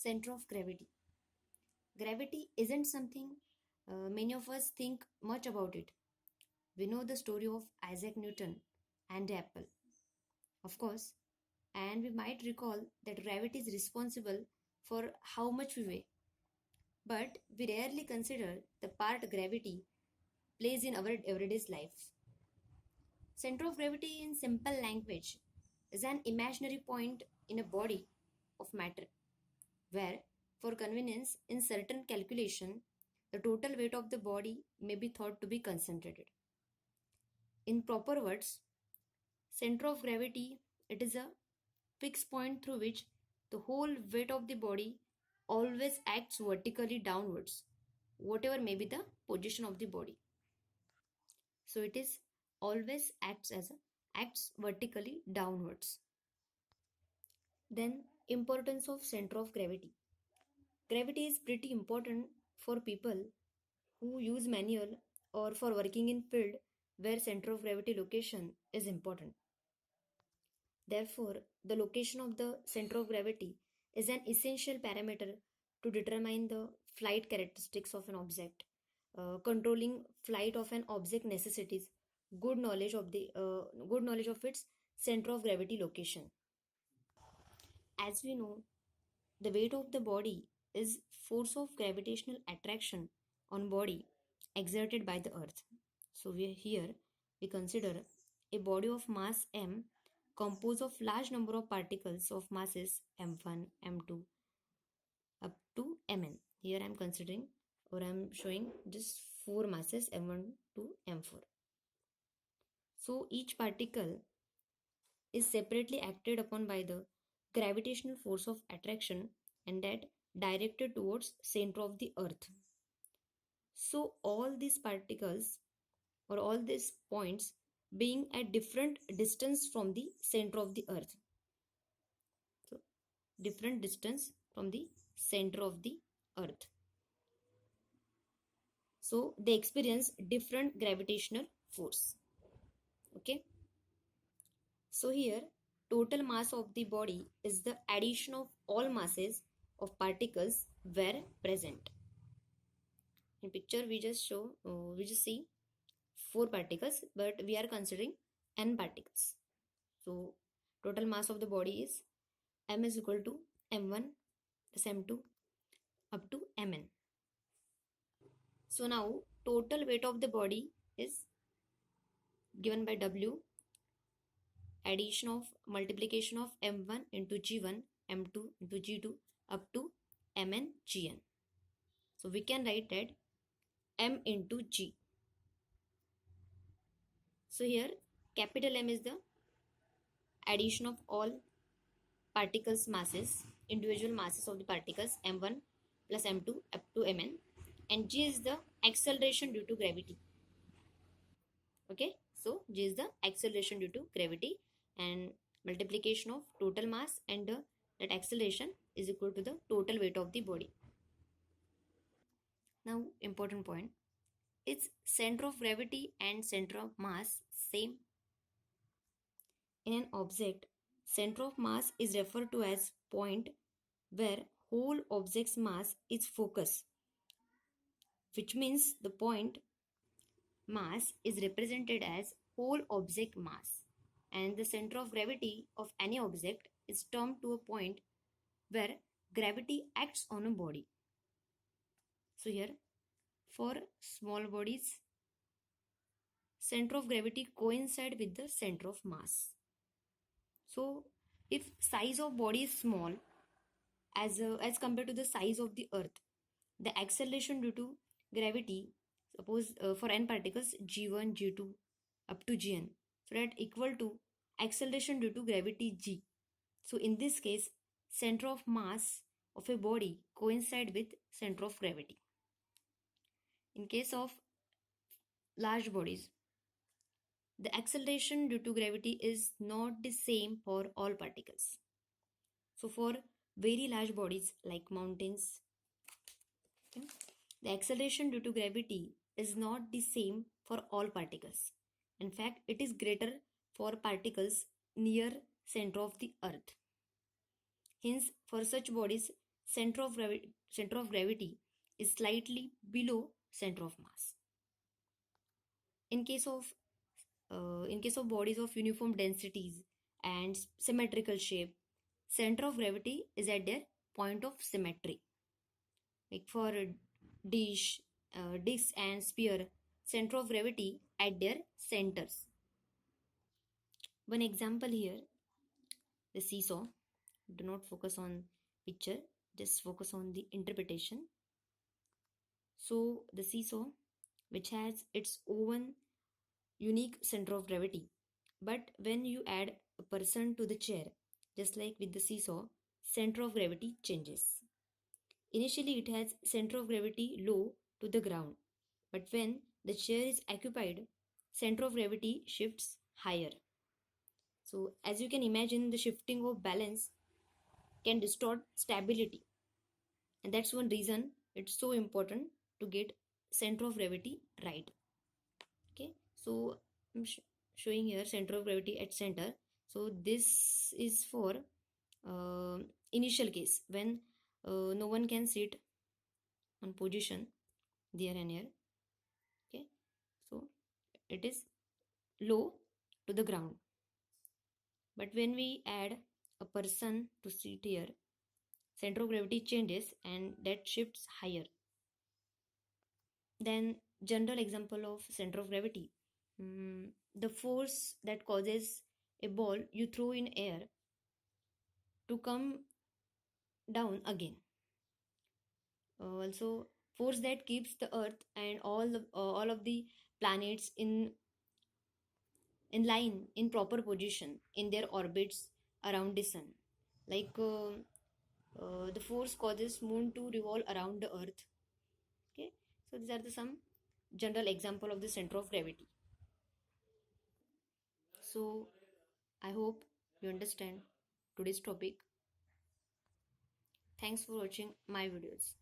Center of gravity. Gravity isn't something many of us think much about it. We know the story of Isaac Newton and the apple, of course, and we might recall that gravity is responsible for how much we weigh. But we rarely consider the part gravity plays in our everyday life. Center of gravity, in simple language, is an imaginary point in a body of matter where, for convenience, in certain calculation, the total weight of the body may be thought to be concentrated. In proper words, center of gravity, it is a fixed point through which the whole weight of the body always acts vertically downwards, whatever may be the position of the body. So it is always acts vertically downwards. Then importance of center of gravity. Gravity is pretty important for people who use manual or for working in field where center of gravity location is important. Therefore, the location of the center of gravity is an essential parameter to determine the flight characteristics of an object. Controlling flight of an object necessitates good knowledge of its center of gravity location. As we know, the weight of the body is force of gravitational attraction on body exerted by the earth. So we consider a body of mass m composed of large number of particles of masses m1, m2 up to mn. Here I am considering or I am showing just four masses m1 to m4. So each particle is separately acted upon by the gravitational force of attraction and that directed towards center of the earth. So all these particles or all these points being at different distance from the center of the earth. So different distance from the center of the earth. So they experience different gravitational force. Okay. So here total mass of the body is the addition of all masses of particles were present. In picture we just see four particles, but we are considering n particles. So total mass of the body is m is equal to m1 plus m2 up to mn. So now total weight of the body is given by W, addition of multiplication of m1 into g1, m2 into g2 up to mn gn. So we can write that m into g. So here capital M is the addition of all particles masses, individual masses of the particles m1 plus m2 up to mn, and g is the acceleration due to gravity. Okay, so g is the acceleration due to gravity, and multiplication of total mass and that acceleration is equal to the total weight of the body. Now important point, is center of gravity and center of mass same? In an object, center of mass is referred to as point where whole object's mass is focus, which means the point mass is represented as whole object mass, and the center of gravity of any object is termed to a point where gravity acts on a body. So here for small bodies, center of gravity coincide with the center of mass. So if size of body is small as compared to the size of the earth, the acceleration due to gravity, suppose for n particles g1 g2 up to gn, so that equal to acceleration due to gravity g. So in this case center of mass of a body coincide with center of gravity. In case of large bodies, the acceleration due to gravity is not the same for all particles. So for very large bodies like mountains, okay, the acceleration due to gravity is not the same for all particles. In fact, it is greater for particles near center of the earth. Hence, for such bodies, center of gravity is slightly below center of mass. In case of bodies of uniform densities and symmetrical shape, center of gravity is at their point of symmetry. Like for a disc and sphere, center of gravity at their centers. One example here, the seesaw. Do not focus on picture, just focus on the interpretation. So the seesaw, which has its own unique center of gravity, but when you add a person to the chair, just like with the seesaw, center of gravity changes. Initially, it has center of gravity low to the ground, but when the chair is occupied, center of gravity shifts higher. So, as you can imagine, the shifting of balance can distort stability, and that's one reason it's so important to get center of gravity right. Okay, so I'm showing here center of gravity at center. So this is for uh, initial case when no one can sit on position there and here. Okay, so it is low to the ground, but when we add a person to sit here, center of gravity changes and that shifts higher. Then general example of center of gravity. The force that causes a ball you throw in air to come down again. Also, force that keeps the Earth and all of the planets in line in proper position in their orbits around the sun. Like the force causes moon to revolve around the Earth. Okay, so these are the some general example of the center of gravity. So I hope you understand today's topic. Thanks for watching my videos.